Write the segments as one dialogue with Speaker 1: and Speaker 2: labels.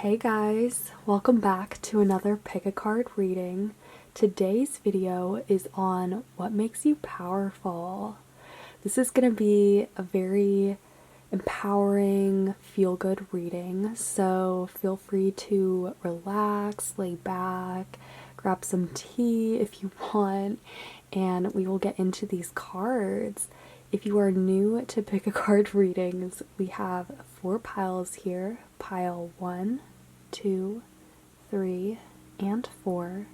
Speaker 1: Hey guys, welcome back to another pick a card reading. Today's video is on what makes you powerful. This is going to be a very empowering, feel-good reading, so feel free to relax, lay back, grab some tea if you want, and we will get into these cards. If you are new to pick a card readings, we have 4 piles here. Pile 1, 2, 3, and 4.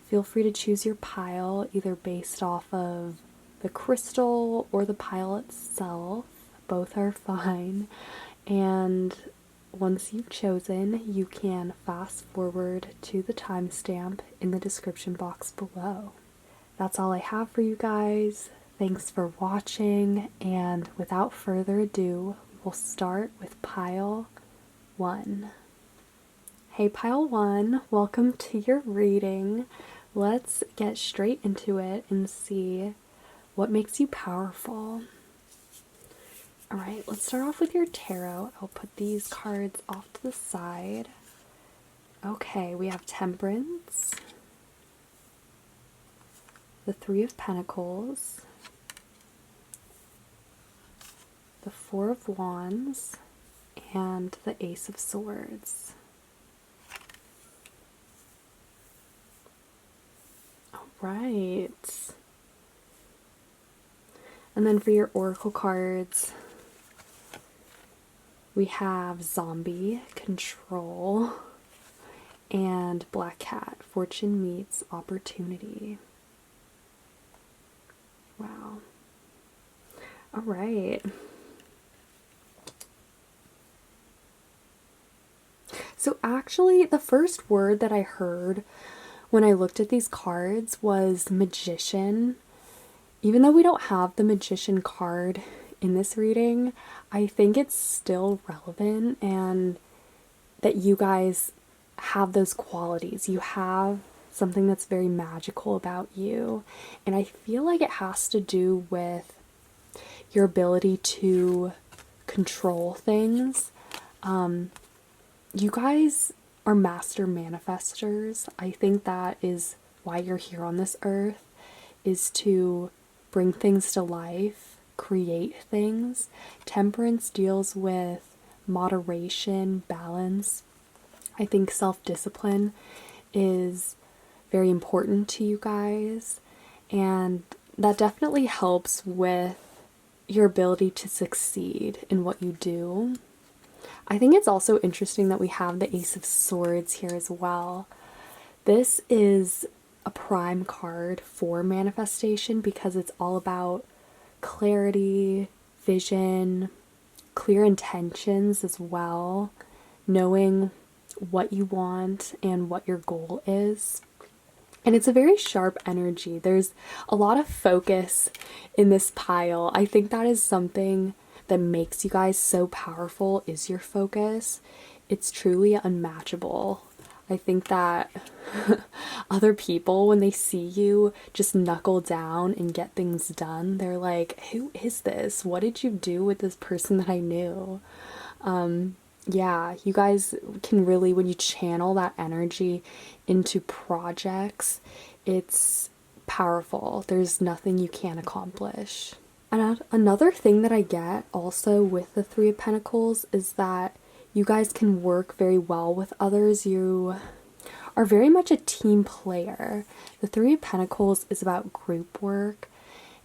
Speaker 1: Feel free to choose your pile either based off of the crystal or the pile itself. Both are fine. And once you've chosen, you can fast forward to the timestamp in the description box below. That's all I have for you guys. Thanks for watching, and without further ado, we'll start with pile 1. Hey pile 1, welcome to your reading. Let's get straight into it and see what makes you powerful. Alright, let's start off with your tarot. I'll put these cards off to the side. Okay, we have Temperance, the 3 of Pentacles, the 4 of Wands, and the Ace of Swords. Alright. And then for your oracle cards, we have Zombie, Control, and Black Cat, Fortune Meets Opportunity. Wow. Alright. So actually, the first word that I heard when I looked at these cards was Magician. Even though we don't have the Magician card in this reading, I think it's still relevant and that you guys have those qualities. You have something that's very magical about you. And I feel like it has to do with your ability to control things. You guys are master manifestors. I think that is why you're here on this earth, is to bring things to life, create things. Temperance deals with moderation, balance. I think self-discipline is very important to you guys, and that definitely helps with your ability to succeed in what you do. I think it's also interesting that we have the Ace of Swords here as well. This is a prime card for manifestation because it's all about clarity, vision, clear intentions as well, knowing what you want and what your goal is. And it's a very sharp energy. There's a lot of focus in this pile. I think that is something that makes you guys so powerful, is your focus. It's truly unmatchable. I think that other people, when they see you just knuckle down and get things done, they're like, who is this? What did you do with this person that I knew? Yeah, you guys can really, when you channel that energy into projects, it's powerful. There's nothing you can't accomplish. And another thing that I get also with the 3 of Pentacles is that you guys can work very well with others. You are very much a team player. The 3 of Pentacles is about group work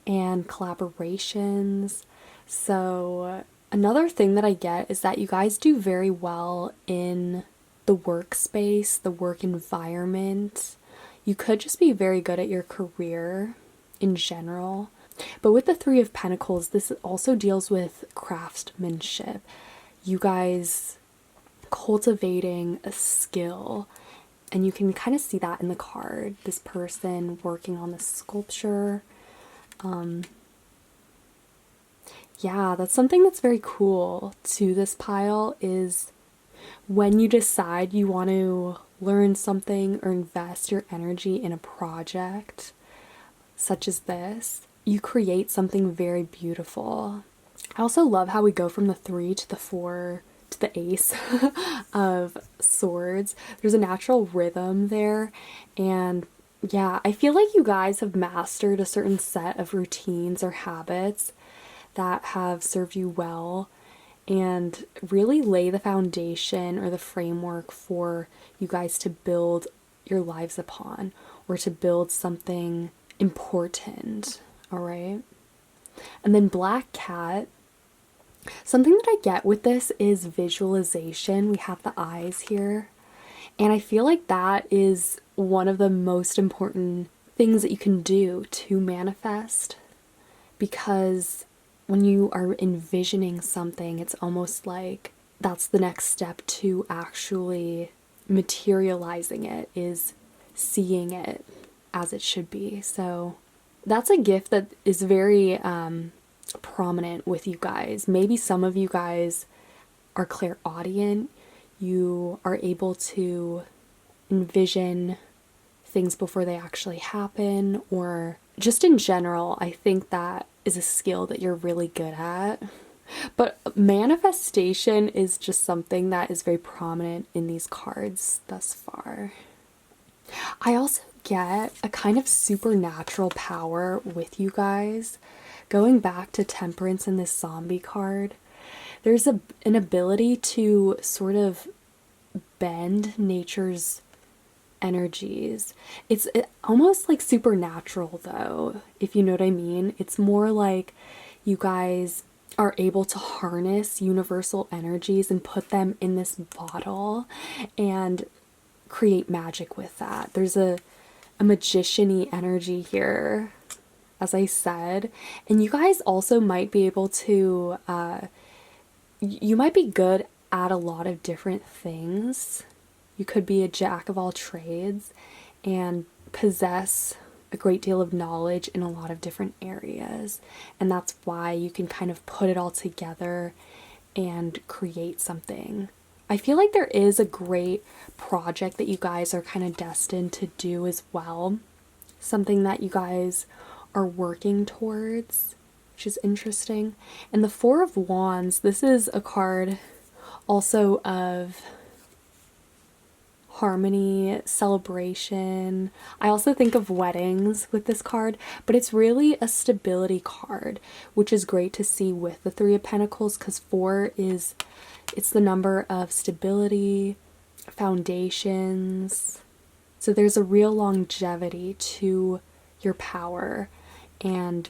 Speaker 1: and collaborations. So another thing that I get is that you guys do very well in the workspace, the work environment. You could just be very good at your career in general. But with the 3 of Pentacles, this also deals with craftsmanship. You guys cultivating a skill, and you can kind of see that in the card. This person working on the sculpture. Yeah, that's something that's very cool to this pile, is when you decide you want to learn something or invest your energy in a project such as this, you create something very beautiful. I also love how we go from the 3 to the 4 to loved the Ace of Swords. There's a natural rhythm there, and yeah, I feel like you guys have mastered a certain set of routines or habits that have served you well and really lay the foundation or the framework for you guys to build your lives upon, or to build something important, all right? And then Black Cat, something that I get with this is visualization. We have the eyes here, and I feel like that is one of the most important things that you can do to manifest, because when you are envisioning something, it's almost like that's the next step to actually materializing it, is seeing it as it should be. So that's a gift that is very prominent with you guys. Maybe some of you guys are clairaudient. You are able to envision things before they actually happen, or just in general, I think that is a skill that you're really good at. But manifestation is just something that is very prominent in these cards thus far. I also get a kind of supernatural power with you guys. Going back to Temperance in this zombie card, there's an ability to sort of bend nature's energies. It's almost like supernatural though, if you know what I mean. It's more like you guys are able to harness universal energies and put them in this bottle and create magic with that. There's a magician-y energy here, as I said. And you guys also might be able to you might be good at a lot of different things. You could be a jack of all trades and possess a great deal of knowledge in a lot of different areas. And that's why you can kind of put it all together and create something. I feel like there is a great project that you guys are kind of destined to do as well. Something that you guys are working towards, which is interesting. And the Four of Wands, this is a card also of harmony, celebration. I also think of weddings with this card, but it's really a stability card, which is great to see with the Three of Pentacles, because 4 is, it's the number of stability, foundations. So there's a real longevity to your power and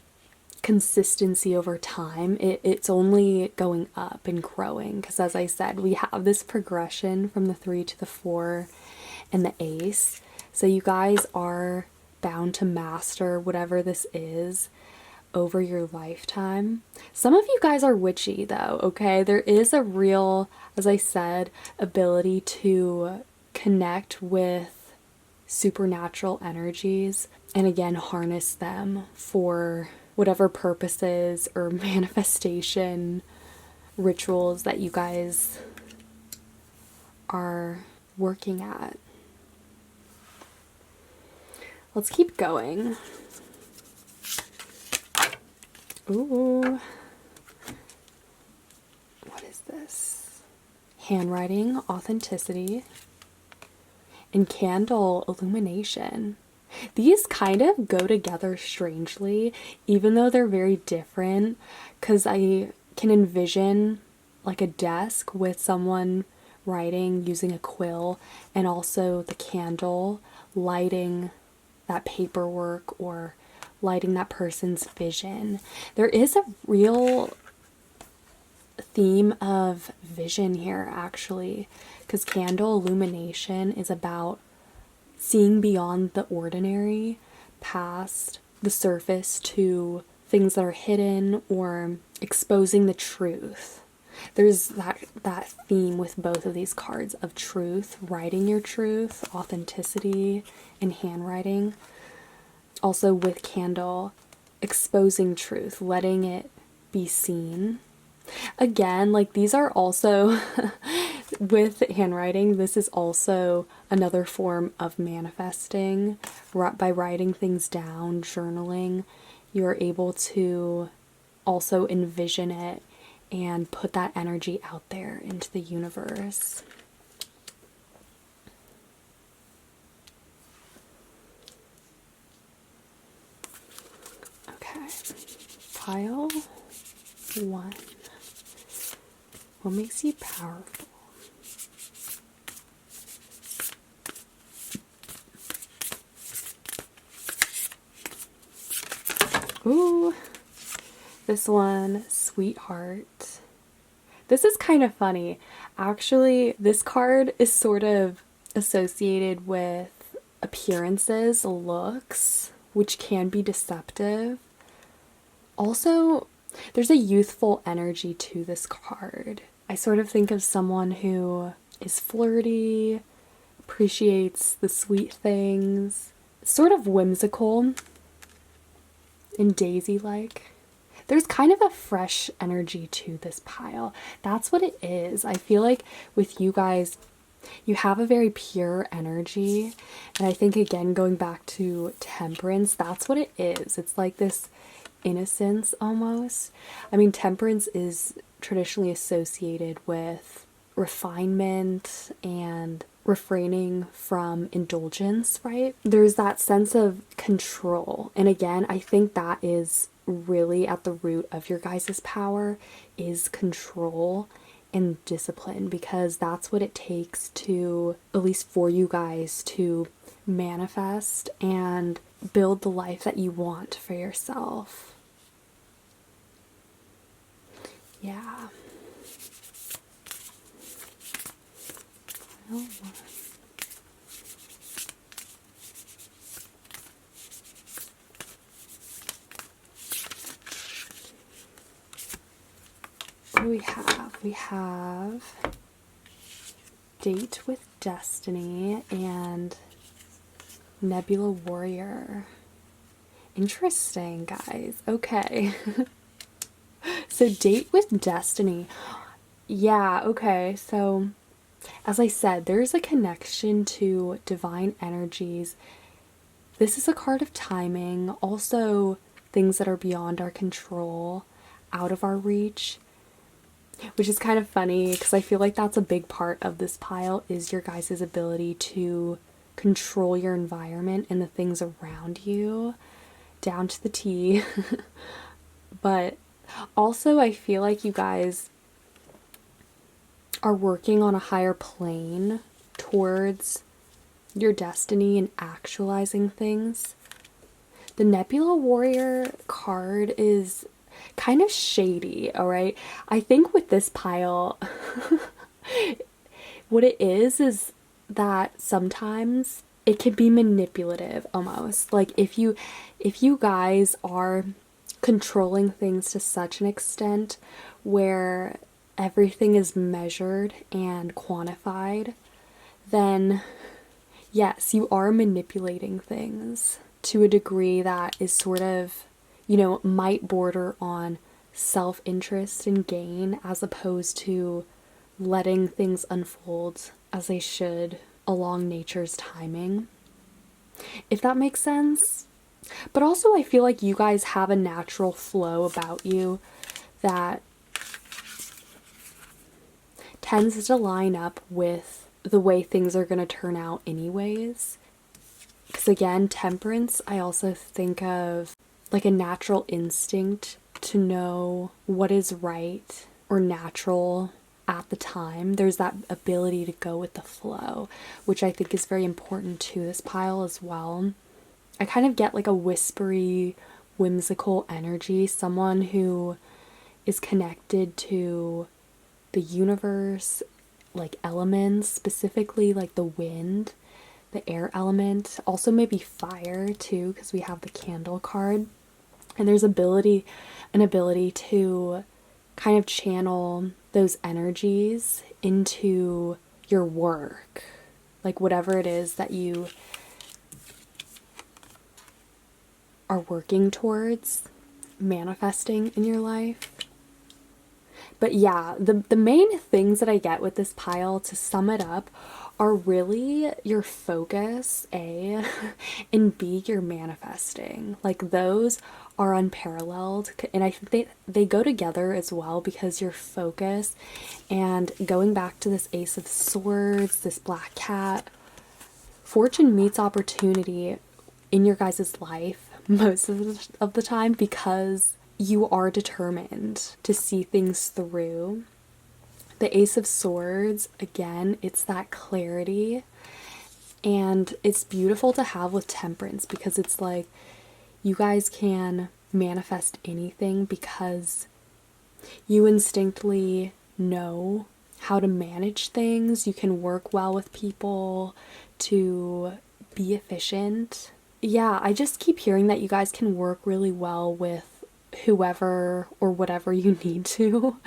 Speaker 1: consistency over time. It's only going up and growing, because as I said, we have this progression from the 3 to the 4 and the Ace. So you guys are bound to master whatever this is over your lifetime. Some of you guys are witchy though, okay? There is a real, as I said, ability to connect with supernatural energies and again harness them for whatever purposes or manifestation rituals that you guys are working at. Let's keep going. Ooh. What is this? Handwriting, authenticity, and candle illumination. These kind of go together strangely, even though they're very different, because I can envision like a desk with someone writing using a quill, and also the candle lighting that paperwork or lighting that person's vision. There is a real theme of vision here, actually, because candle illumination is about seeing beyond the ordinary, past the surface to things that are hidden, or exposing the truth. There's that theme with both of these cards of truth, writing your truth, authenticity, and handwriting. Also with candle, exposing truth, letting it be seen. Again, like these are also with handwriting, this is also another form of manifesting. By writing things down, journaling, you're able to also envision it and put that energy out there into the universe. Okay, pile 1. What makes you powerful? Ooh, this one, sweetheart. This is kind of funny. Actually, this card is sort of associated with appearances, looks, which can be deceptive. Also, there's a youthful energy to this card. I sort of think of someone who is flirty, appreciates the sweet things, sort of whimsical and daisy-like. There's kind of a fresh energy to this pile. That's what it is. I feel like with you guys, you have a very pure energy. And I think, again, going back to temperance, that's what it is. It's like this innocence almost. I mean, temperance is traditionally associated with refinement and refraining from indulgence, right? There's that sense of control. And again, I think that is really at the root of your guys' power, is control and discipline, because that's what it takes to, at least for you guys, to manifest and build the life that you want for yourself. Yeah. Oh, what do we have? We have Date with Destiny and Nebula Warrior. Interesting, guys. Okay. So Date with Destiny. Yeah, okay. So as I said, there's a connection to divine energies. This is a card of timing. Also, things that are beyond our control, out of our reach. Which is kind of funny because I feel like that's a big part of this pile, is your guys' ability to control your environment and the things around you down to the T. But also I feel like you guys are working on a higher plane towards your destiny and actualizing things. The Nebula Warrior card is kind of shady, alright? I think with this pile, what it is that sometimes it can be manipulative almost. Like if you guys are controlling things to such an extent where everything is measured and quantified, then yes, you are manipulating things to a degree that is sort of, might border on self-interest and gain, as opposed to letting things unfold as they should along nature's timing. If that makes sense. But also I feel like you guys have a natural flow about you that tends to line up with the way things are going to turn out anyways. Because again, temperance, I also think of like a natural instinct to know what is right or natural at the time. There's that ability to go with the flow, which I think is very important to this pile as well. I kind of get like a whispery, whimsical energy, someone who is connected to the universe, like elements, specifically like the wind, the air element, also maybe fire too, because we have the candle card. And there's an ability to kind of channel those energies into your work, like whatever it is that you are working towards manifesting in your life. But yeah, the main things that I get with this pile, to sum it up, are really your focus, A, and B, your manifesting. Like those are unparalleled, and I think they go together as well because your focus, and going back to this Ace of Swords, this Black Cat, fortune meets opportunity in your guys' life most of the time because you are determined to see things through. The Ace of Swords, again, it's that clarity, and it's beautiful to have with Temperance because it's like you guys can manifest anything because you instinctively know how to manage things. You can work well with people to be efficient. Yeah, I just keep hearing that you guys can work really well with whoever or whatever you need to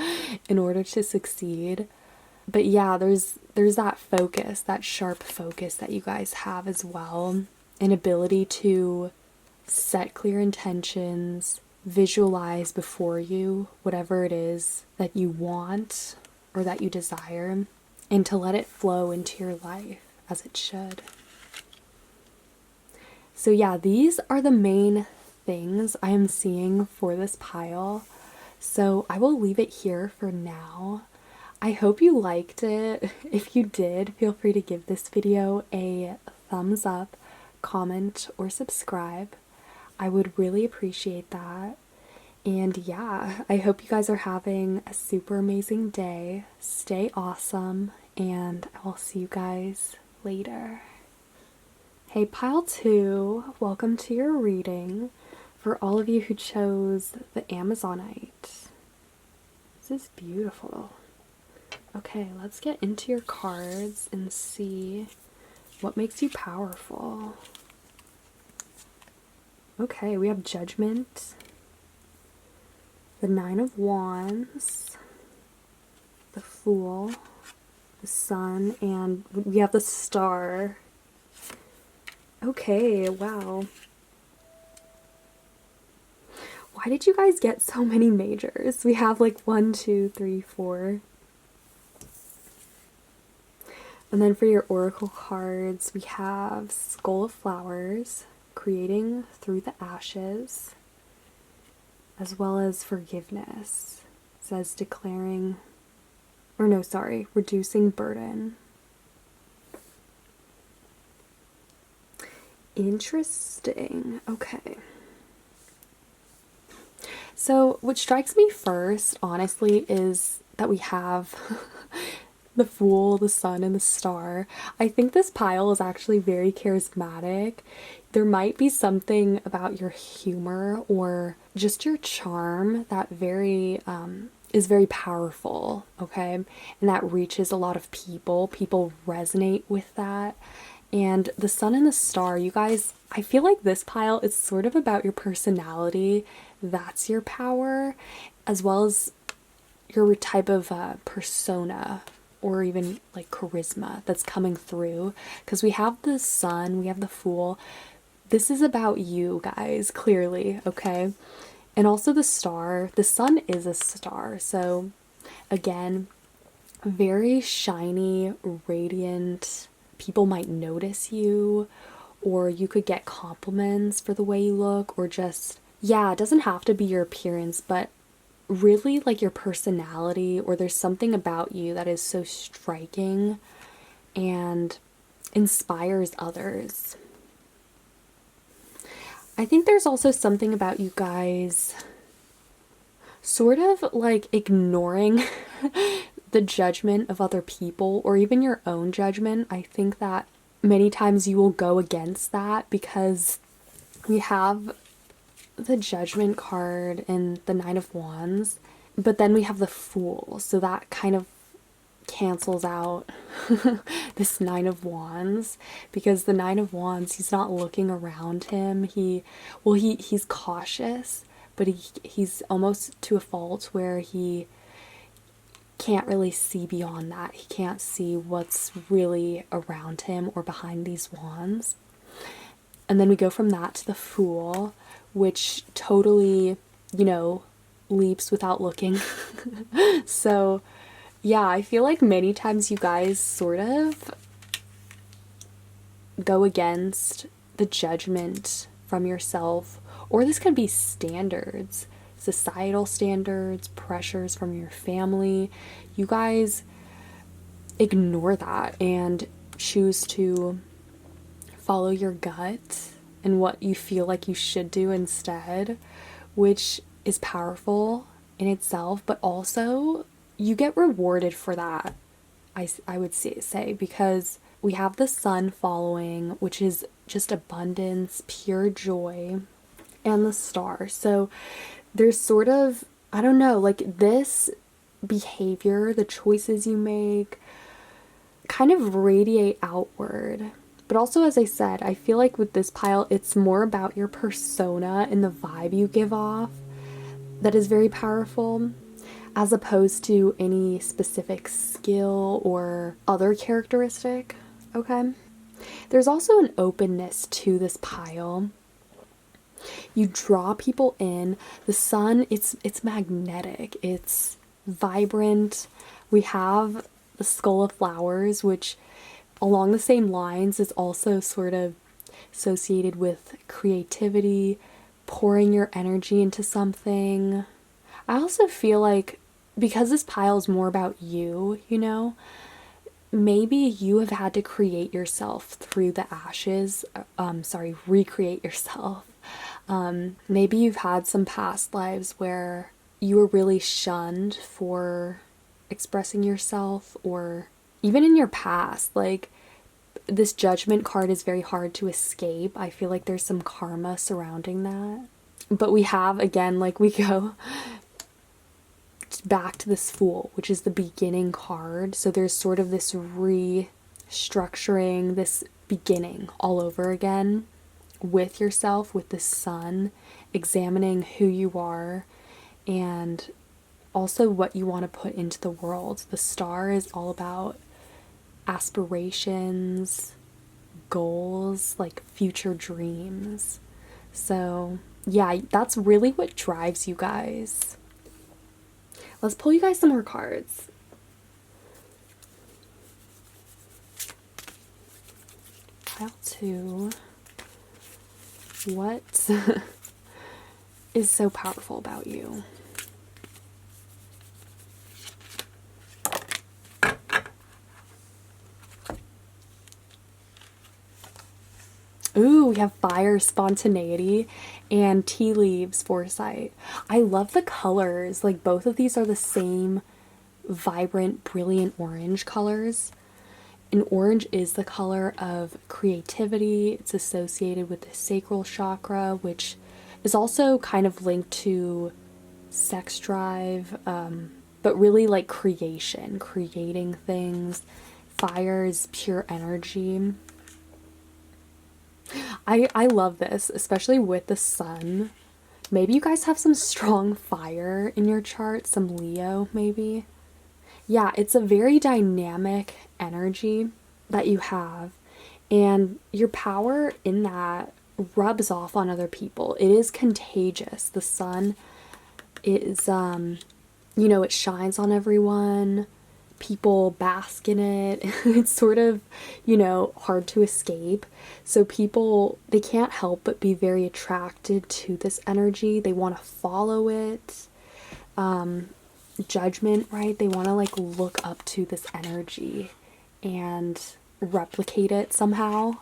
Speaker 1: in order to succeed. But yeah, there's that focus, that sharp focus that you guys have as well, an ability to set clear intentions, visualize before you whatever it is that you want or that you desire, and to let it flow into your life as it should. So yeah, these are the main things I am seeing for this pile. So I will leave it here for now. I hope you liked it. If you did, feel free to give this video a thumbs up, comment, or subscribe. I would really appreciate that. And yeah, I hope you guys are having a super amazing day. Stay awesome, and I will see you guys later. Hey, pile 2, welcome to your reading. For all of you who chose the Amazonite, this is beautiful. Okay, let's get into your cards and see what makes you powerful. Okay, we have Judgment, the Nine of Wands, the Fool, the Sun, and we have the Star. Okay, wow. Why did you guys get so many majors? We have like 1, 2, 3, 4. And then for your oracle cards, we have Skull of Flowers, creating through the ashes, as well as forgiveness. It says declaring, or no, sorry, reducing burden. Interesting. Okay. So what strikes me first, honestly, is that we have the Fool, the Sun, and the Star. I think this pile is actually very charismatic. There might be something about your humor or just your charm that is very powerful, okay? And that reaches a lot of people. People resonate with that. And the Sun and the Star, you guys, I feel like this pile is sort of about your personality. That's your power, as well as your type of persona, or even like charisma that's coming through. Because we have the Sun, we have the Fool. This is about you guys, clearly, okay? And also the Star. The Sun is a star, so again, very shiny, radiant. People might notice you, or you could get compliments for the way you look, or just, yeah, it doesn't have to be your appearance, but really like your personality, or there's something about you that is so striking and inspires others. I think there's also something about you guys sort of like ignoring the judgment of other people, or even your own judgment. I think that many times you will go against that because we have the Judgment card and the Nine of Wands, but then we have the Fool, so that kind of cancels out this Nine of Wands, because the Nine of Wands, he's not looking around him. He's cautious, but he's almost to a fault where he can't really see beyond that. He can't see what's really around him or behind these wands. And then we go from that to the Fool, which totally, leaps without looking. So yeah, I feel like many times you guys sort of go against the judgment from yourself, Or this could be standards, societal standards, pressures from your family. You guys ignore that and choose to follow your gut and what you feel like you should do instead, which is powerful in itself, but also you get rewarded for that. I would say, because we have the sun following, which is just abundance, pure joy, and the star. So there's sort of, I don't know, like this behavior, the choices you make kind of radiate outward. But also, as I said, I feel like with this pile, it's more about your persona and the vibe you give off that is very powerful, as opposed to any specific skill or other characteristic, okay? There's also an openness to this pile. You draw people in. The sun, it's magnetic. It's vibrant. We have the skull of flowers, which along the same lines is also sort of associated with creativity, pouring your energy into something. I also feel like because this pile is more about you, you know, maybe you have had to create yourself through the ashes. Recreate yourself. Maybe you've had some past lives where you were really shunned for expressing yourself, or even in your past, like this judgment card is very hard to escape. I feel like there's some karma surrounding that. But we have, again, like we go back to this Fool, which is the beginning card. So there's sort of this restructuring, this beginning all over again with yourself, with the sun, examining who you are and also what you want to put into the world. The star is all about aspirations, goals, like future dreams. So yeah, that's really what drives you guys. Let's pull you guys some more cards. Pile 2. What is so powerful about you? Ooh, we have fire, spontaneity, and tea leaves, foresight. I love the colors. Like both of these are the same vibrant, brilliant orange colors. And orange is the color of creativity. It's associated with the sacral chakra, which is also kind of linked to sex drive, but really like creation, creating things. Fire is pure energy. I love this, especially with the sun. Maybe you guys have some strong fire in your chart, some Leo maybe. Yeah, it's a very dynamic energy that you have, and your power in that rubs off on other people. It is contagious. The sun is, it shines on everyone. People bask in it. It's sort of, hard to escape. So people, they can't help but be very attracted to this energy. They want to follow it. Judgment, right? They want to like look up to this energy and replicate it somehow.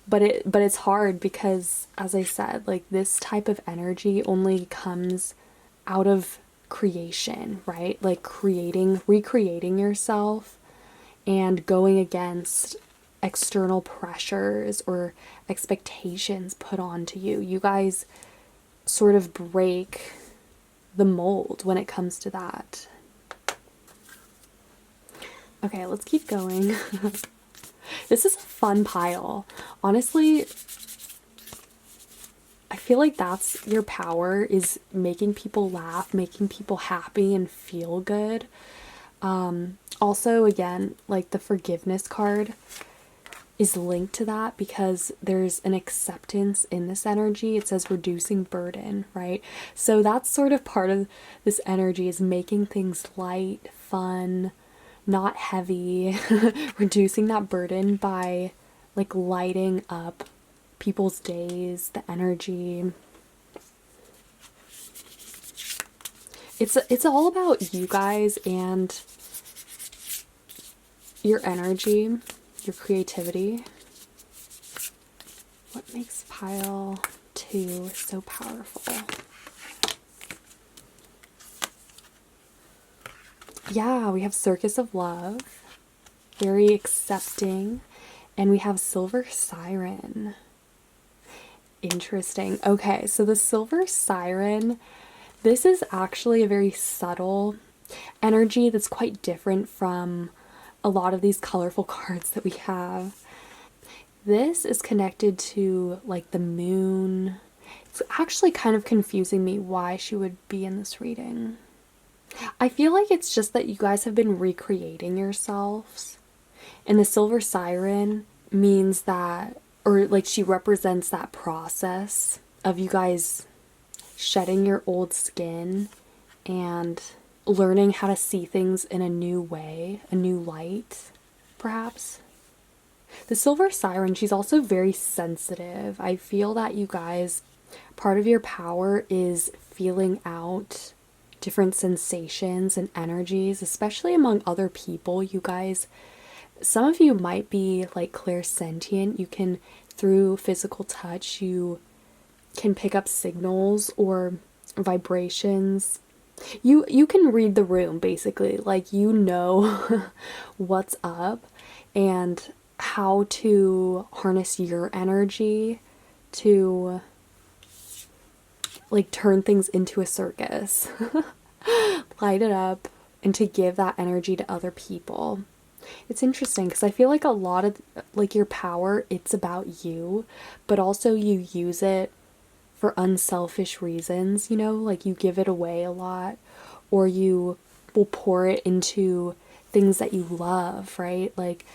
Speaker 1: But it's hard because, as I said, like this type of energy only comes out of creation, right? Like recreating yourself and going against external pressures or expectations put onto you. You guys sort of break the mold when it comes to that. Okay, let's keep going. This is a fun pile. Honestly, I feel like that's your power, is making people laugh, making people happy and feel good. Also, again, like the forgiveness card is linked to that because there's an acceptance in this energy. It says reducing burden, right? So that's sort of part of this energy, is making things light, fun, not heavy, reducing that burden by like lighting up people's days, the energy. It's all about you guys and your energy, your creativity. What makes pile 2 so powerful? Yeah, we have Circus of Love, very accepting, and we have Silver Siren. Interesting. Okay, so the Silver Siren, this is actually a very subtle energy that's quite different from a lot of these colorful cards that we have. This is connected to like the moon. It's actually kind of confusing me why she would be in this reading. I feel like it's just that you guys have been recreating yourselves. And the Silver Siren means that, or like she represents that process of you guys shedding your old skin and learning how to see things in a new way, a new light, perhaps. The Silver Siren, she's also very sensitive. I feel that you guys, part of your power is feeling out different sensations and energies, especially among other people. You guys, some of you might be like clairsentient. You can, through physical touch, you can pick up signals or vibrations. You can read the room, basically. Like, you know what's up and how to harness your energy to like turn things into a circus. Light it up and to give that energy to other people. It's interesting because I feel like a lot of like your power, it's about you, but also you use it for unselfish reasons, you know, like you give it away a lot, or you will pour it into things that you love, right? Like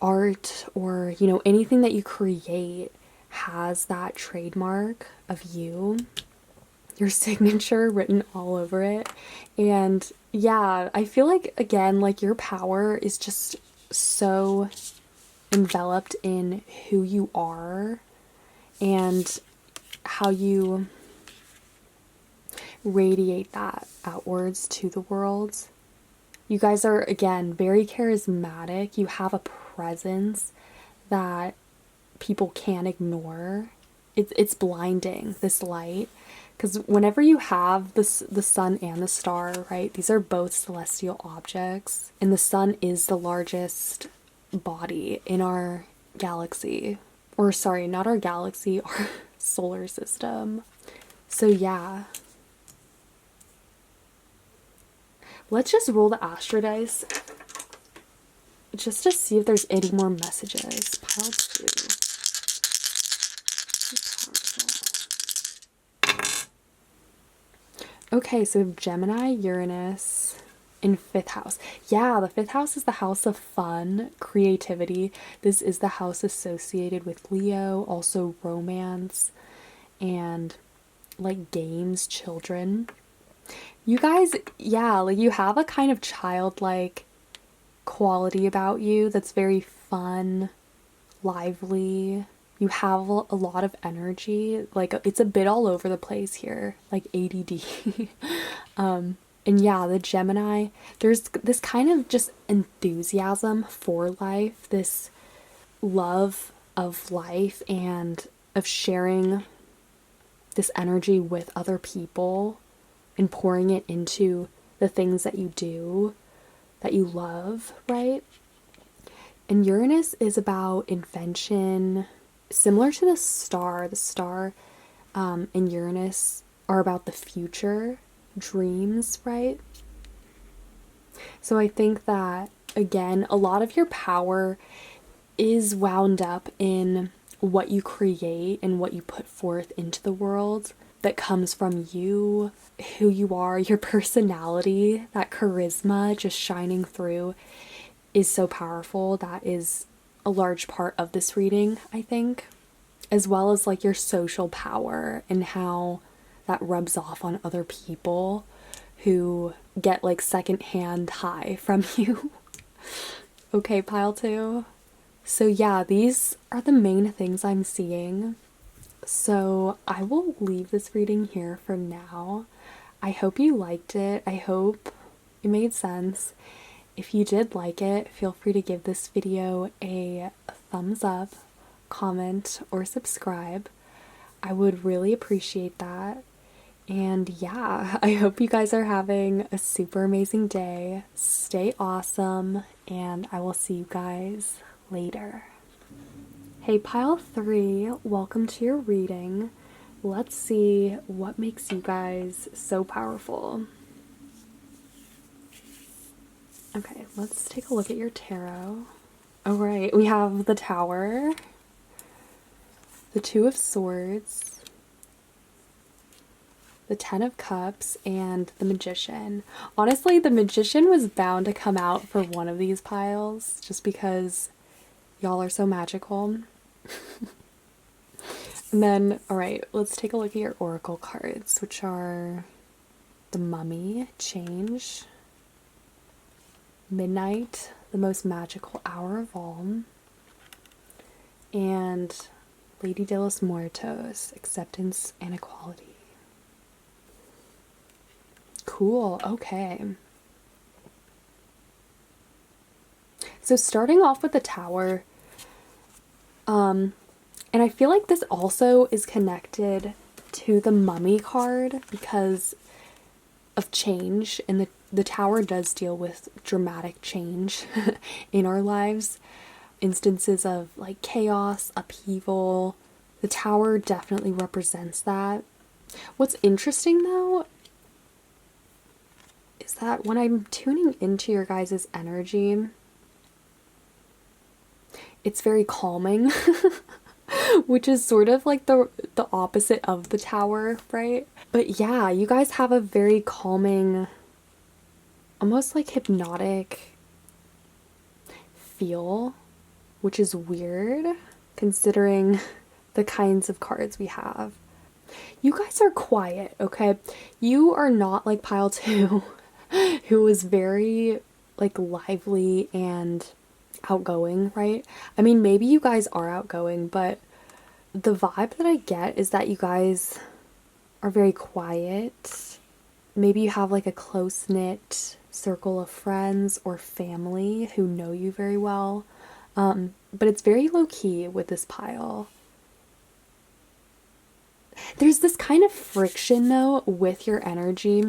Speaker 1: art, or, you know, anything that you create has that trademark of you, your signature written all over it. And yeah, I feel like, again, like your power is just so enveloped in who you are and how you radiate that outwards to the world. You guys are, again, very charismatic. You have a presence that people can't ignore. It's blinding, this light. Because whenever you have the sun and the star, right, these are both celestial objects. And the sun is the largest body in our galaxy. Or, sorry, not our galaxy, our solar system. So, yeah. Let's just roll the Astro Dice just to see if there's any more messages. Pile 2. Okay, so we have Gemini, Uranus in 5th house. Yeah, the 5th house is the house of fun, creativity. This is the house associated with Leo, also romance and like games, children. You guys, yeah, like you have a kind of childlike quality about you that's very fun, lively. You have a lot of energy. Like, it's a bit all over the place here, like ADD. And yeah, the Gemini, there's this kind of just enthusiasm for life, this love of life and of sharing this energy with other people and pouring it into the things that you do, that you love, right? And Uranus is about invention, similar to the star. The star and Uranus are about the future, dreams, right? So I think that, again, a lot of your power is wound up in what you create and what you put forth into the world that comes from you, who you are, your personality, that charisma just shining through is so powerful. That is a large part of this reading, I think, as well as like your social power and how that rubs off on other people who get like secondhand high from you. Okay, pile 2. So yeah, these are the main things I'm seeing. So I will leave this reading here for now. I hope you liked it. I hope it made sense. If you did like it, feel free to give this video a thumbs up, comment, or subscribe. I would really appreciate that. And yeah, I hope you guys are having a super amazing day. Stay awesome, and I will see you guys later. Hey, pile 3, welcome to your reading. Let's see what makes you guys so powerful. Okay, let's take a look at your tarot. All right, we have the Tower, the Two of Swords, the Ten of Cups, and the Magician. Honestly, the Magician was bound to come out for one of these piles just because y'all are so magical. And then, all right, let's take a look at your oracle cards, which are the Mummy, Change, Midnight, the most magical hour of all, and Lady de los Muertos, Acceptance and Equality. Cool, okay. So starting off with the Tower, and I feel like this also is connected to the Mummy card because of change, and the Tower does deal with dramatic change in our lives. Instances of like chaos, upheaval. The Tower definitely represents that. What's interesting though is that when I'm tuning into your guys' energy, it's very calming. Which is sort of like the opposite of the Tower, right? But yeah, you guys have a very calming, almost like hypnotic feel, which is weird considering the kinds of cards we have. You guys are quiet, okay? You are not like pile 2, who is very like lively and outgoing, right? I mean, maybe you guys are outgoing, but the vibe that I get is that you guys are very quiet. Maybe you have like a close-knit circle of friends or family who know you very well. But it's very low-key with this pile. There's this kind of friction though with your energy,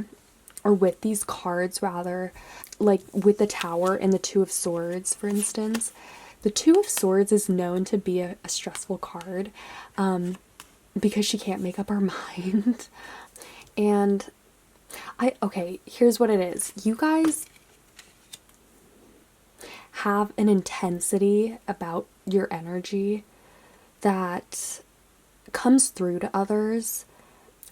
Speaker 1: or with these cards rather, like with the Tower and the Two of Swords, for instance. The Two of Swords is known to be a stressful card because she can't make up her mind. And okay, here's what it is. You guys have an intensity about your energy that comes through to others.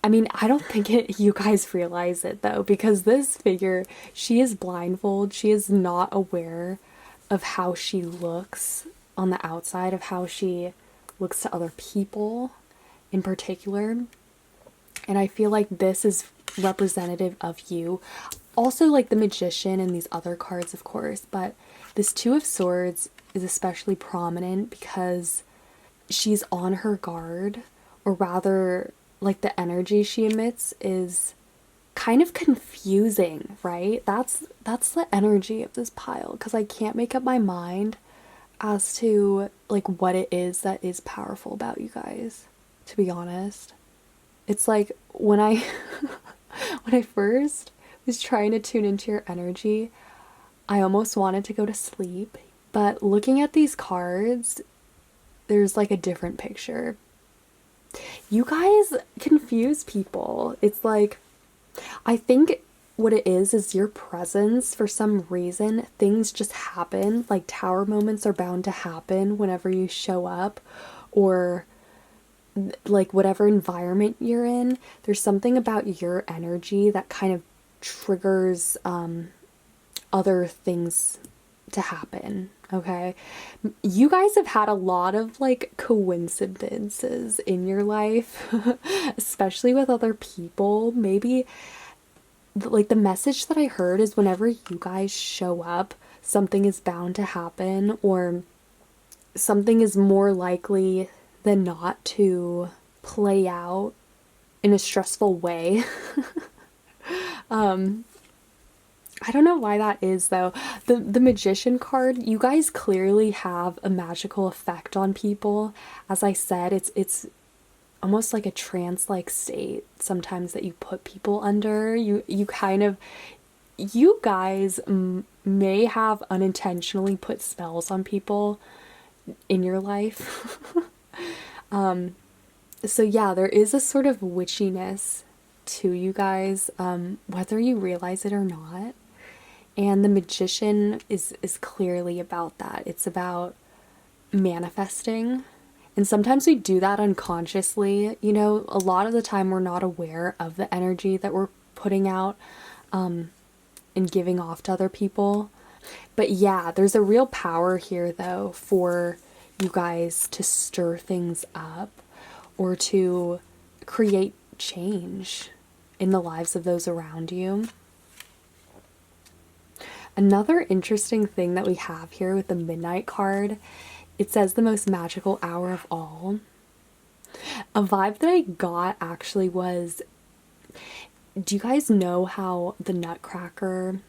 Speaker 1: I mean, I don't think you guys realize it though, because this figure, she is blindfolded. She is not aware of how she looks on the outside, of how she looks to other people in particular. And I feel like this is representative of you. Also like the Magician and these other cards, of course, but this Two of Swords is especially prominent because she's on her guard, or rather like the energy she emits is kind of confusing, right? That's the energy of this pile, because I can't make up my mind as to like what it is that is powerful about you guys, to be honest. It's like when I when I first was trying to tune into your energy, I almost wanted to go to sleep, but looking at these cards, there's like a different picture. You guys confuse people. It's like, I think what it is your presence. For some reason, things just happen. Like Tower moments are bound to happen whenever you show up, or like whatever environment you're in. There's something about your energy that kind of triggers other things to happen. Okay, you guys have had a lot of like coincidences in your life, especially with other people. Maybe like the message that I heard is whenever you guys show up, something is bound to happen, or something is more likely than not to play out in a stressful way. I don't know why that is though. The magician card, you guys clearly have a magical effect on people. As I said, it's almost like a trance-like state sometimes that you put people under. You kind of, you guys may have unintentionally put spells on people in your life. So yeah, there is a sort of witchiness to you guys, whether you realize it or not. And the magician is clearly about that. It's about manifesting. And sometimes we do that unconsciously. You know, a lot of the time we're not aware of the energy that we're putting out and giving off to other people. But yeah, there's a real power here though for you guys to stir things up or to create change in the lives of those around you. Another interesting thing that we have here with the Midnight card, it says the most magical hour of all. A vibe that I got actually was, do you guys know how the Nutcracker,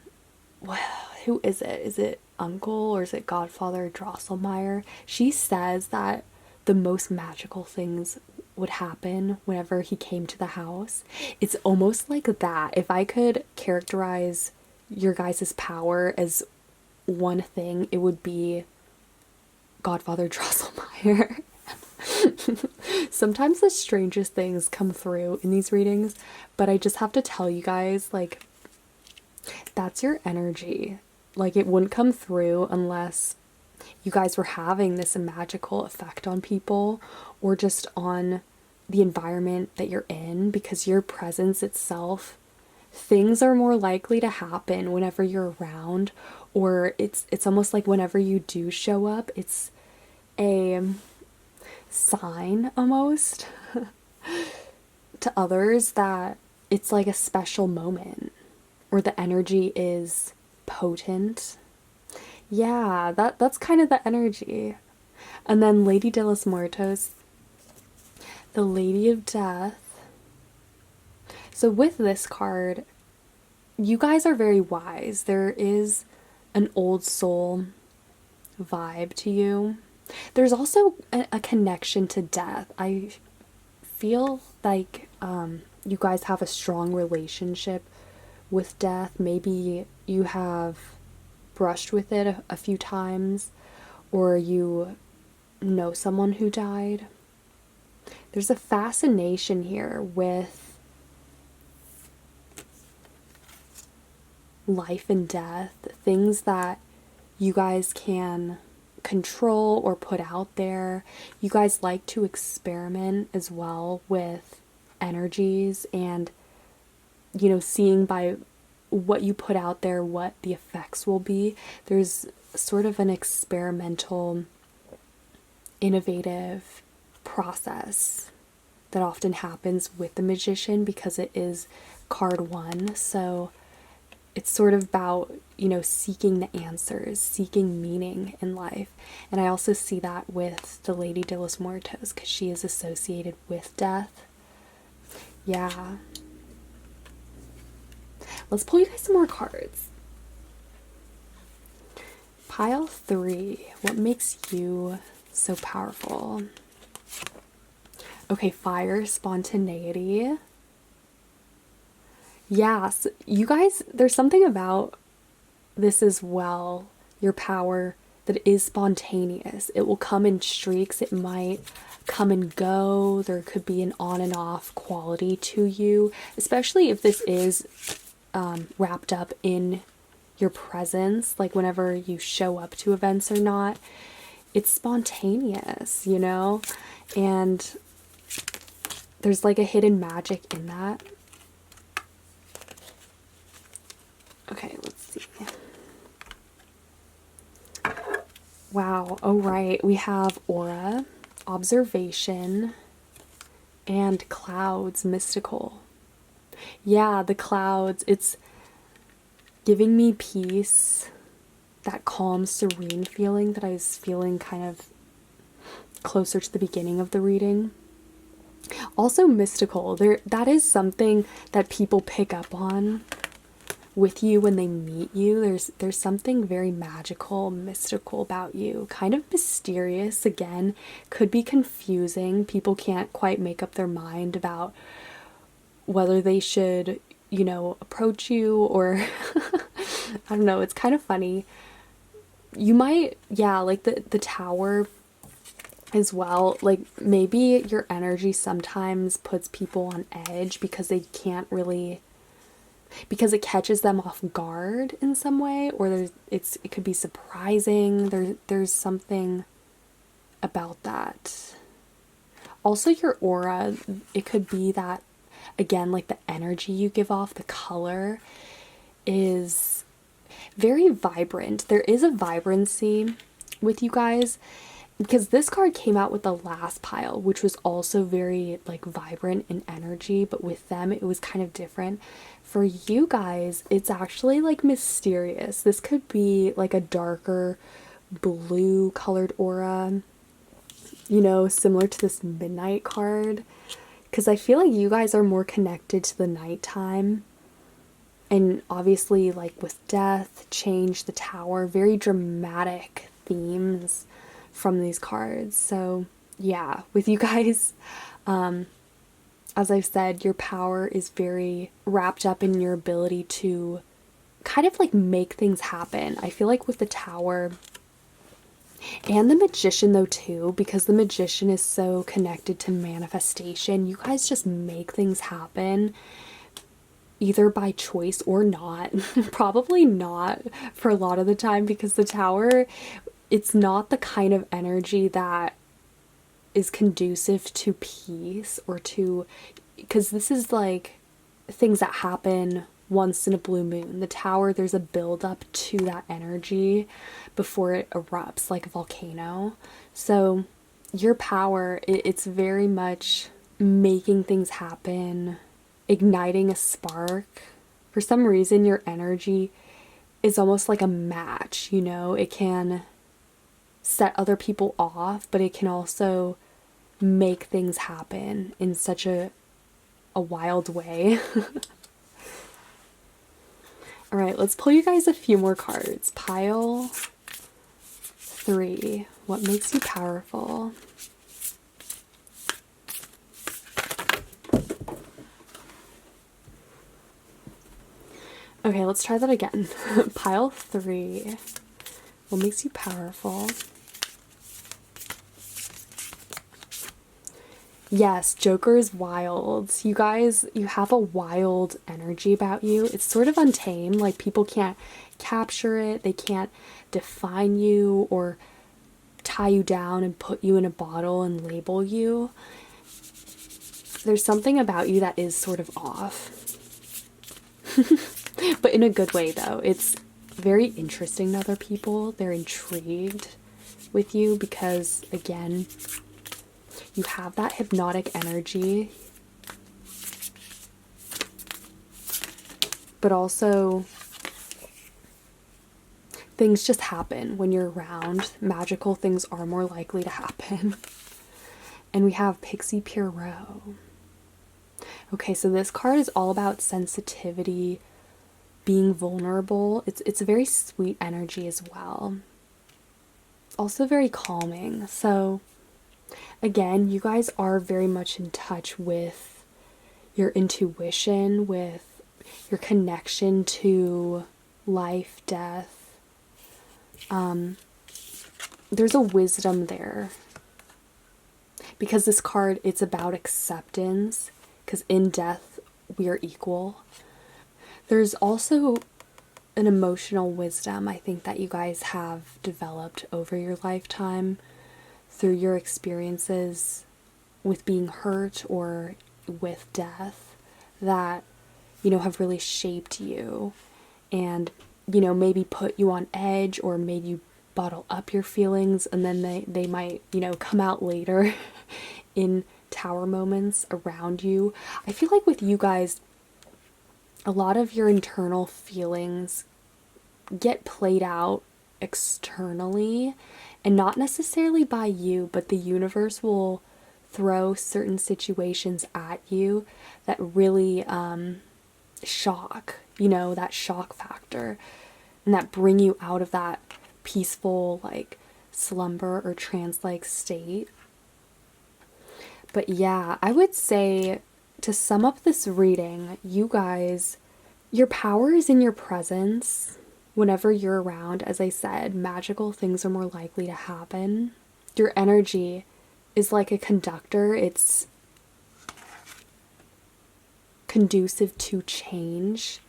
Speaker 1: who is it? Is it Uncle or is it Godfather Drosselmeyer? She says that the most magical things would happen whenever he came to the house. It's almost like that. If I could characterize your guys' power as one thing, it would be Godfather Drosselmeyer. Sometimes the strangest things come through in these readings, but I just have to tell you guys, like, that's your energy. Like, it wouldn't come through unless you guys were having this magical effect on people or just on the environment that you're in, because your presence itself, things are more likely to happen whenever you're around, or it's almost like whenever you do show up, it's a sign almost to others that it's like a special moment or the energy is potent. Yeah, that's kind of the energy. And then Lady de los Muertos, the Lady of Death. So with this card, you guys are very wise. There is an old soul vibe to you. There's also a connection to death. I feel like you guys have a strong relationship with death. Maybe you have brushed with it a few times, or you know someone who died. There's a fascination here with life and death, things that you guys can control or put out there. You guys like to experiment as well with energies and, you know, seeing by what you put out there what the effects will be. There's sort of an experimental, innovative process that often happens with the magician because it is card one. So it's sort of about, you know, seeking the answers, seeking meaning in life. And I also see that with the Lady de los Muertos because she is associated with death. Yeah. Let's pull you guys some more cards. Pile 3. What makes you so powerful? Okay, fire, spontaneity. Yes, you guys, there's something about this as well, your power, that is spontaneous. It will come in streaks. It might come and go. There could be an on and off quality to you, especially if this is wrapped up in your presence, like whenever you show up to events or not. It's spontaneous, you know? And there's like a hidden magic in that. Okay, let's see. Wow, oh right, we have aura, observation, and clouds, mystical. Yeah, the clouds, it's giving me peace, that calm, serene feeling that I was feeling kind of closer to the beginning of the reading. Also mystical. That is something that people pick up on with you when they meet you. There's something very magical, mystical about you. Kind of mysterious again. Could be confusing. People can't quite make up their mind about whether they should, approach you or I don't know, it's kind of funny. You might, yeah, like the tower as well, like maybe your energy sometimes puts people on edge because they can't really, because it catches them off guard in some way, or it could be surprising. There's something about that. Also your aura, it could be that, again, like the energy you give off, the color is very vibrant. There is a vibrancy with you guys, because this card came out with the last pile, which was also very like vibrant in energy, but with them it was kind of different. For you guys, it's actually like mysterious. This could be like a darker blue colored aura, similar to this midnight card, because I feel like you guys are more connected to the nighttime. And obviously, like with death, change, the tower, very dramatic themes from these cards. So yeah, with you guys, as I've said, your power is very wrapped up in your ability to kind of like make things happen. I feel like with the tower and the magician though too, because the magician is so connected to manifestation, you guys just make things happen either by choice or not. Probably not for a lot of the time, because the tower, it's not the kind of energy that is conducive to peace or to, because this is like things that happen once in a blue moon. The tower, there's a build up to that energy before it erupts like a volcano. So your power, it's very much making things happen, igniting a spark. For some reason, your energy is almost like a match, It can set other people off, but it can also make things happen in such a wild way. All right, let's pull you guys a few more cards. Pile 3. What makes you powerful? Okay, let's try that again. Pile 3. What makes you powerful? Yes, Joker is wild. You guys, you have a wild energy about you. It's sort of untamed. Like, people can't capture it. They can't define you or tie you down and put you in a bottle and label you. There's something about you that is sort of off. But in a good way, though. It's very interesting to other people. They're intrigued with you because, again, you have that hypnotic energy, but also things just happen when you're around. Magical things are more likely to happen. And we have Pixie Pierrot. Okay, so this card is all about sensitivity, being vulnerable. It's a very sweet energy as well. Also very calming. So again, you guys are very much in touch with your intuition, with your connection to life, death. There's a wisdom there. Because this card, it's about acceptance. Because in death, we are equal. There's also an emotional wisdom, I think, that you guys have developed over your lifetime through your experiences with being hurt or with death that, have really shaped you and, maybe put you on edge or made you bottle up your feelings, and then they might, come out later in tower moments around you. I feel like with you guys, a lot of your internal feelings get played out externally, and not necessarily by you, but the universe will throw certain situations at you that really shock, that shock factor, and that bring you out of that peaceful, like, slumber or trance-like state. But yeah, I would say, to sum up this reading, you guys, your power is in your presence. Whenever you're around, as I said, magical things are more likely to happen. Your energy is like a conductor. It's conducive to change.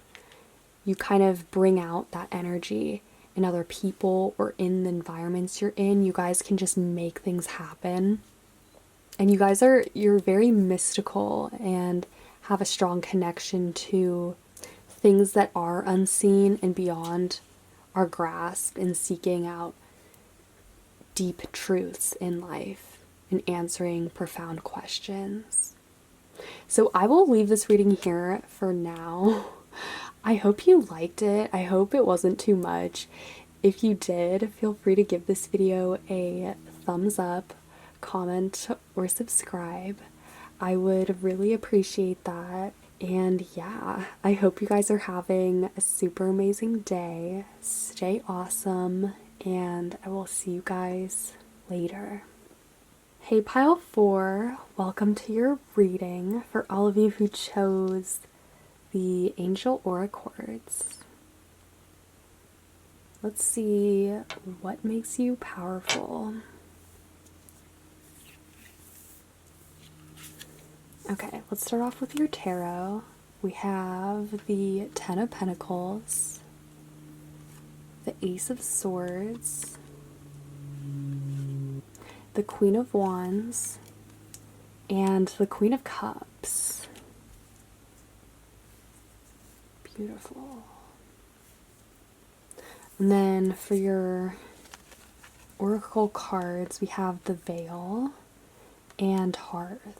Speaker 1: You kind of bring out that energy in other people or in the environments you're in. You guys can just make things happen. And you're very mystical and have a strong connection to things that are unseen and beyond our grasp, and seeking out deep truths in life and answering profound questions. So I will leave this reading here for now. I hope you liked it. I hope it wasn't too much. If you did, feel free to give this video a thumbs up, comment, or subscribe. I would really appreciate that. And yeah, I hope you guys are having a super amazing day. Stay awesome, and I will see you guys later. Hey Pile 4, welcome to your reading for all of you who chose the Angel Aura Quartz. Let's see what makes you powerful. Okay, let's start off with your tarot. We have the Ten of Pentacles, the Ace of Swords, the Queen of Wands, and the Queen of Cups. Beautiful. And then for your oracle cards, we have the Veil and Hearth.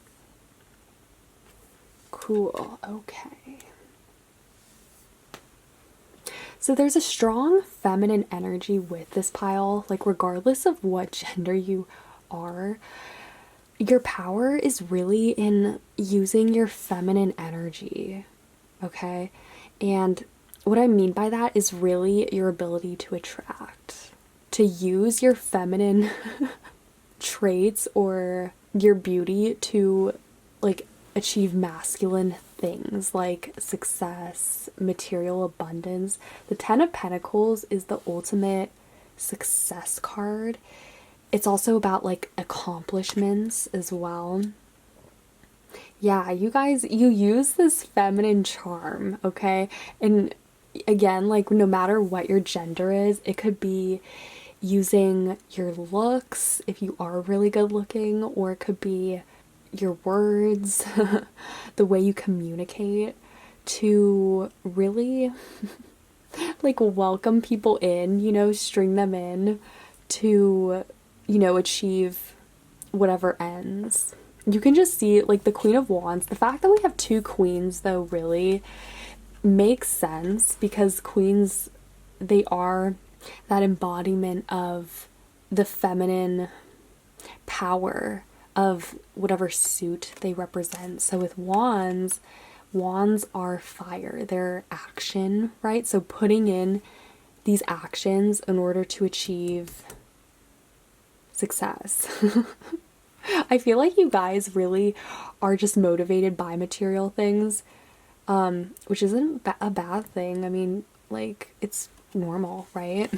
Speaker 1: Cool, okay. So there's a strong feminine energy with this pile, like regardless of what gender you are, your power is really in using your feminine energy, okay? And what I mean by that is really your ability to attract, to use your feminine traits or your beauty to, like, achieve masculine things like success, material abundance. The Ten of Pentacles is the ultimate success card. It's also about, like, accomplishments as well. Yeah, you guys, you use this feminine charm, okay? And again, like, no matter what your gender is, it could be using your looks if you are really good looking, or it could be your words, the way you communicate to really like welcome people in, string them in to, achieve whatever ends. You can just see, like, the Queen of Wands. The fact that we have two queens, though, really makes sense, because queens, they are that embodiment of the feminine power of whatever suit they represent. So with wands are fire, they're action, right? So putting in these actions in order to achieve success. I feel like you guys really are just motivated by material things, which isn't a bad thing. I mean, like, it's normal, right?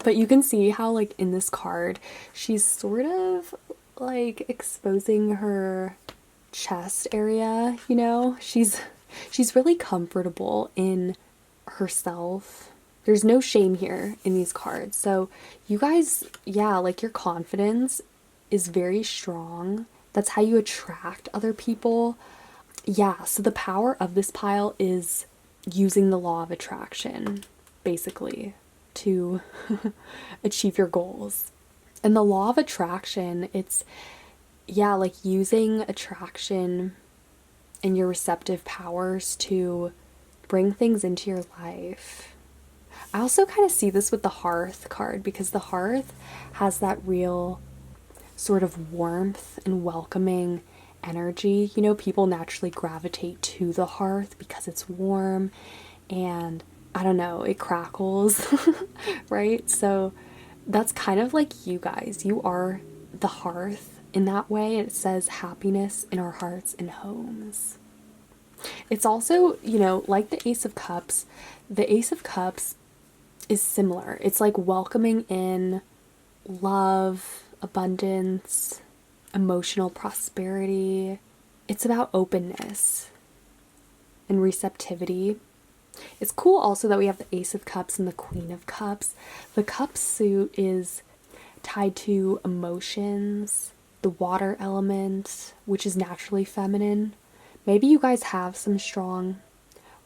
Speaker 1: But you can see how, like, in this card, she's sort of, like, exposing her chest area, She's really comfortable in herself. There's no shame here in these cards. So you guys, yeah, like, your confidence is very strong. That's how you attract other people. Yeah, so the power of this pile is using the law of attraction, basically, to achieve your goals. And the law of attraction, it's, yeah, like, using attraction and your receptive powers to bring things into your life. I also kind of see this with the Hearth card, because the Hearth has that real sort of warmth and welcoming energy. You know, people naturally gravitate to the hearth because it's warm and I don't know, it crackles, right? So that's kind of like you guys. You are the hearth in that way. It says happiness in our hearts and homes. It's also, you know, like the Ace of Cups, the Ace of Cups is similar. It's like welcoming in love, abundance, emotional prosperity. It's about openness and receptivity. It's cool also that we have the Ace of Cups and the Queen of Cups. The Cup suit is tied to emotions, the water element, which is naturally feminine. Maybe you guys have some strong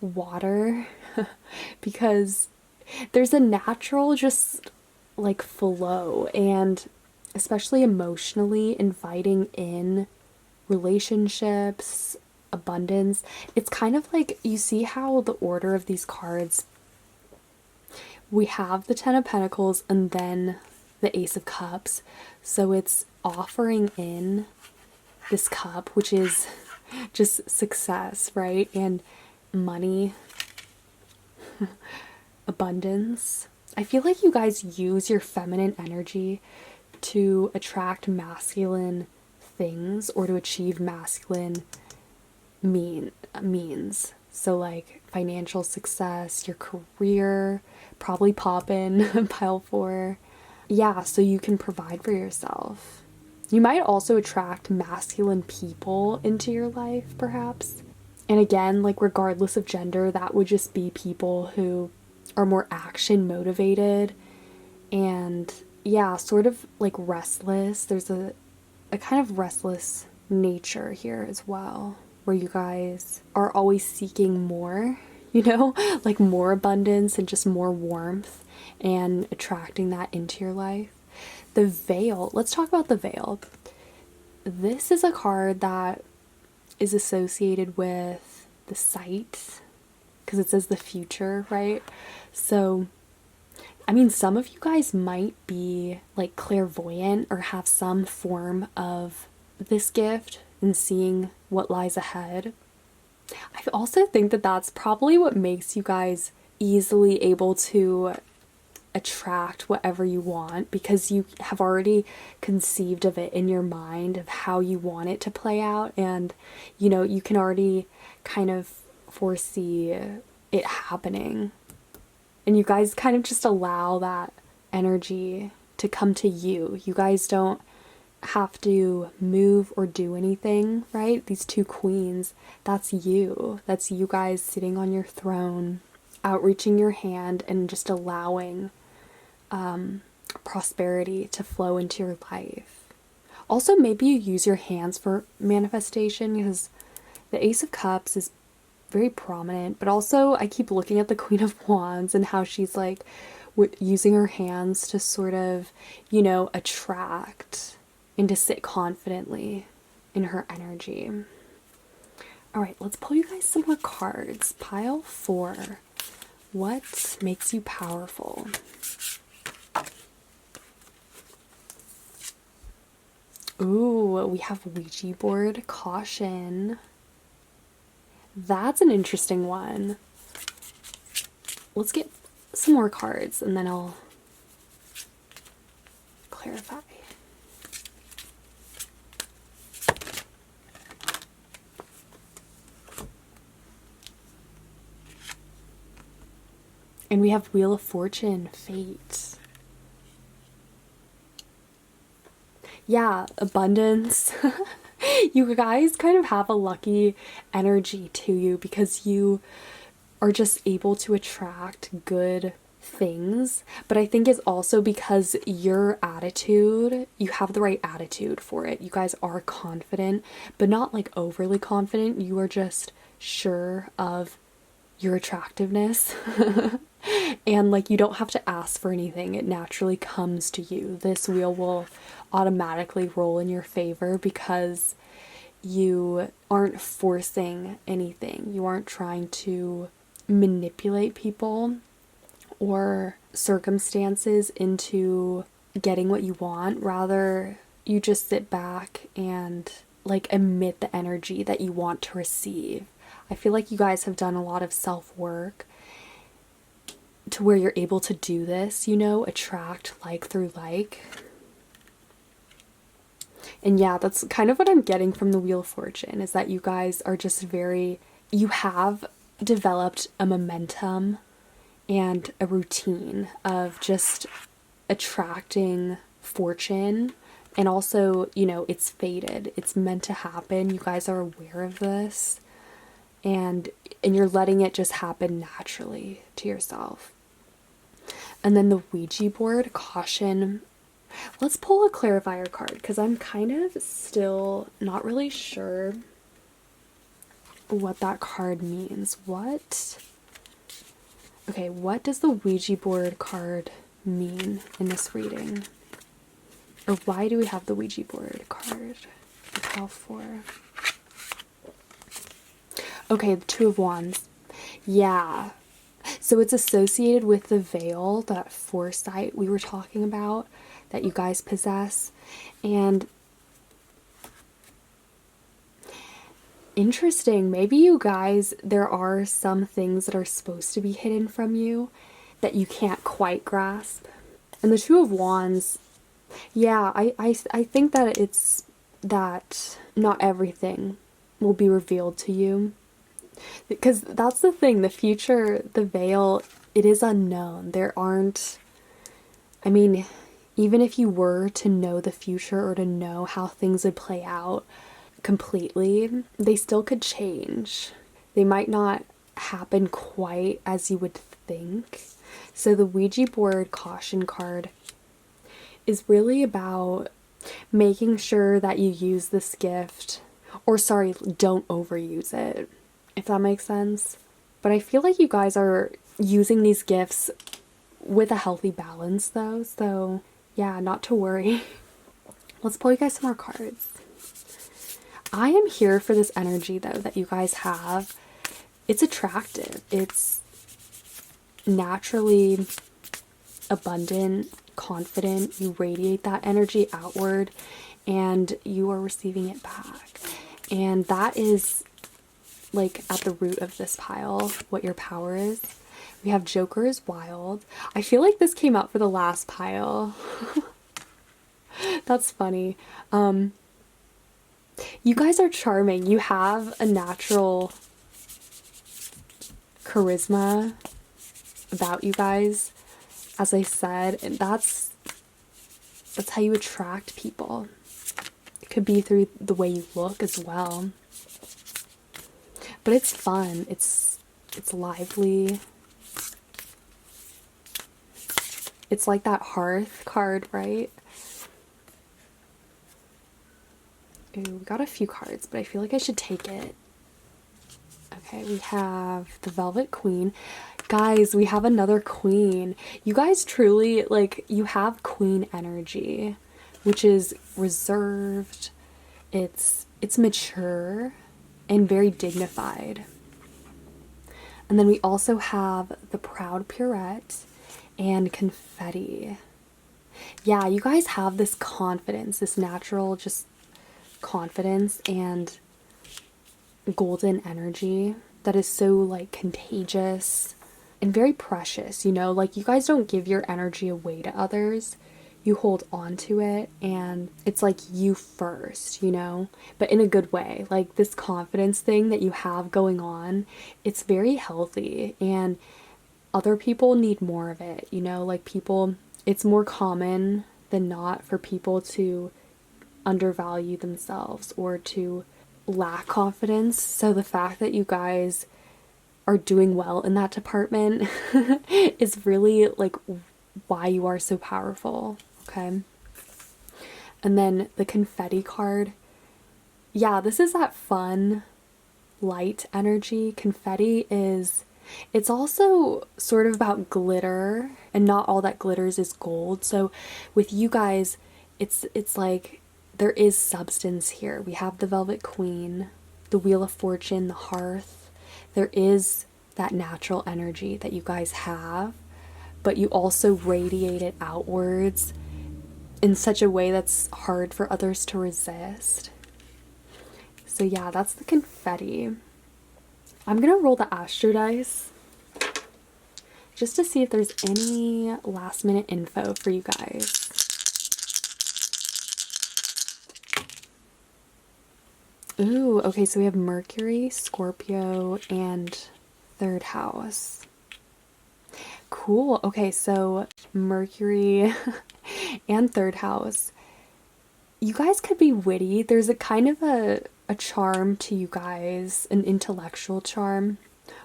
Speaker 1: water because there's a natural just like flow, and especially emotionally inviting in relationships, abundance. It's kind of like, you see how the order of these cards, we have the Ten of Pentacles and then the Ace of Cups. So it's offering in this cup, which is just success, right? And money, abundance. I feel like you guys use your feminine energy to attract masculine things or to achieve masculine means. So like financial success, your career, probably poppin', pile four. Yeah, so you can provide for yourself. You might also attract masculine people into your life, perhaps. And again, like regardless of gender, that would just be people who are more action motivated and yeah, sort of like restless. There's a kind of restless nature here as well, where you guys are always seeking more, you know, like more abundance and just more warmth and attracting that into your life. The Veil, let's talk about the Veil. This is a card that is associated with the sight because it says the future, right? So, I mean, some of you guys might be like clairvoyant or have some form of this gift in seeing what lies ahead. I also think that that's probably what makes you guys easily able to attract whatever you want, because you have already conceived of it in your mind of how you want it to play out, and you know, you can already kind of foresee it happening, and you guys kind of just allow that energy to come to you. You guys don't have to move or do anything, right? These two queens, that's you guys sitting on your throne, outreaching your hand and just allowing prosperity to flow into your life. Also, maybe you use your hands for manifestation, because the Ace of Cups is very prominent, but also I keep looking at the Queen of Wands and how she's like using her hands to sort of, you know, attract and to sit confidently in her energy. All right, let's pull you guys some more cards. Pile 4. What makes you powerful? Ooh, we have Ouija board, caution. That's an interesting one. Let's get some more cards and then I'll clarify. And we have Wheel of Fortune, fate. Yeah, abundance. You guys kind of have a lucky energy to you because you are just able to attract good things. But I think it's also because your attitude, you have the right attitude for it. You guys are confident, but not like overly confident. You are just sure of your attractiveness. And like, you don't have to ask for anything. It naturally comes to you. This wheel will automatically roll in your favor because you aren't forcing anything. You aren't trying to manipulate people or circumstances into getting what you want. Rather, you just sit back and like emit the energy that you want to receive. I feel like you guys have done a lot of self-work to where you're able to do this, you know, attract like through like. And yeah, that's kind of what I'm getting from the Wheel of Fortune, is that you guys are just very, you have developed a momentum and a routine of just attracting fortune. And also, you know, it's fated. It's meant to happen. You guys are aware of this. And you're letting it just happen naturally to yourself. And then the Ouija board, caution. Let's pull a clarifier card because I'm kind of still not really sure what that card means. What? Okay, what does the Ouija board card mean in this reading? Or why do we have the Ouija board card? How for? Okay, the Two of Wands. Yeah. So it's associated with the veil, that foresight we were talking about that you guys possess. And interesting, maybe you guys, there are some things that are supposed to be hidden from you that you can't quite grasp. And the Two of Wands, yeah, I think that it's that not everything will be revealed to you. Because that's the thing, the future, the veil, it is unknown. There aren't, I mean, even if you were to know the future or to know how things would play out completely, they still could change. They might not happen quite as you would think. So the Ouija board caution card is really about making sure that you use this gift, or sorry, don't overuse it, if that makes sense. But I feel like you guys are using these gifts with a healthy balance though, so yeah, not to worry. Let's pull you guys some more cards. I am here for this energy though that you guys have. It's attractive. It's naturally abundant, confident. You radiate that energy outward and you are receiving it back. And that is like at the root of this pile, what your power is. We have Joker is wild. I feel like this came out for the last pile. That's funny. You guys are charming. You have a natural charisma about you guys, as I said, and that's how you attract people. It could be through the way you look as well. But it's fun. It's lively. It's like that hearth card, right? Ooh, we got a few cards, but I feel like I should take it. Okay, we have the Velvet Queen. Guys, we have another queen. You guys truly, like, you have queen energy, which is reserved. It's mature and very dignified. And then we also have the Proud Purette and Confetti. Yeah, you guys have this confidence, this natural just confidence and golden energy that is so like contagious and very precious, you know, like you guys don't give your energy away to others. You hold on to it and it's like you first, you know, but in a good way. Like this confidence thing that you have going on, it's very healthy and other people need more of it, you know, like people, it's more common than not for people to undervalue themselves or to lack confidence. So the fact that you guys are doing well in that department is really like why you are so powerful. Okay. And then the Confetti card. Yeah, this is that fun, light energy. Confetti is, it's also sort of about glitter, and not all that glitters is gold. So with you guys, it's like there is substance here. We have the Velvet Queen, the Wheel of Fortune, the Hearth. There is that natural energy that you guys have, but you also radiate it outwards in such a way that's hard for others to resist. So yeah, that's the confetti. I'm gonna roll the astro dice just to see if there's any last minute info for you guys. Ooh, okay, so we have Mercury, Scorpio, and third house. Cool. Okay, so Mercury and third house. You guys could be witty. There's a kind of a charm to you guys, an intellectual charm.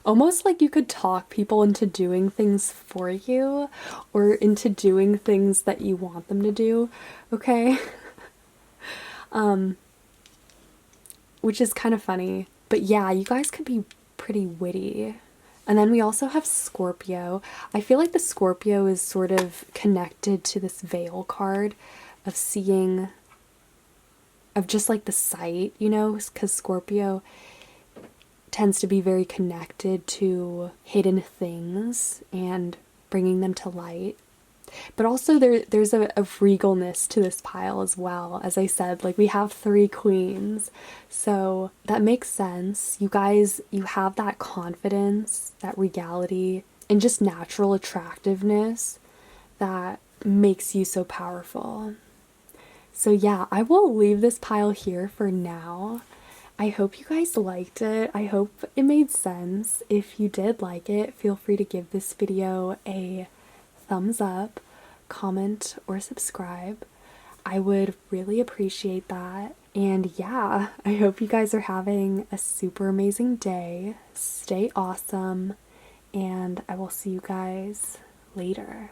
Speaker 1: Almost like you could talk people into doing things for you or into doing things that you want them to do, okay? Which is kind of funny. But yeah, you guys could be pretty witty. And then we also have Scorpio. I feel like the Scorpio is sort of connected to this veil card of seeing, of just like the sight, you know, because Scorpio tends to be very connected to hidden things and bringing them to light. But also there's a regalness to this pile as well. As I said, like we have 3 queens. So that makes sense. You guys, you have that confidence, that regality, and just natural attractiveness that makes you so powerful. So yeah, I will leave this pile here for now. I hope you guys liked it. I hope it made sense. If you did like it, feel free to give this video a thumbs up, comment, or subscribe. I would really appreciate that. And yeah, I hope you guys are having a super amazing day. Stay awesome, and I will see you guys later.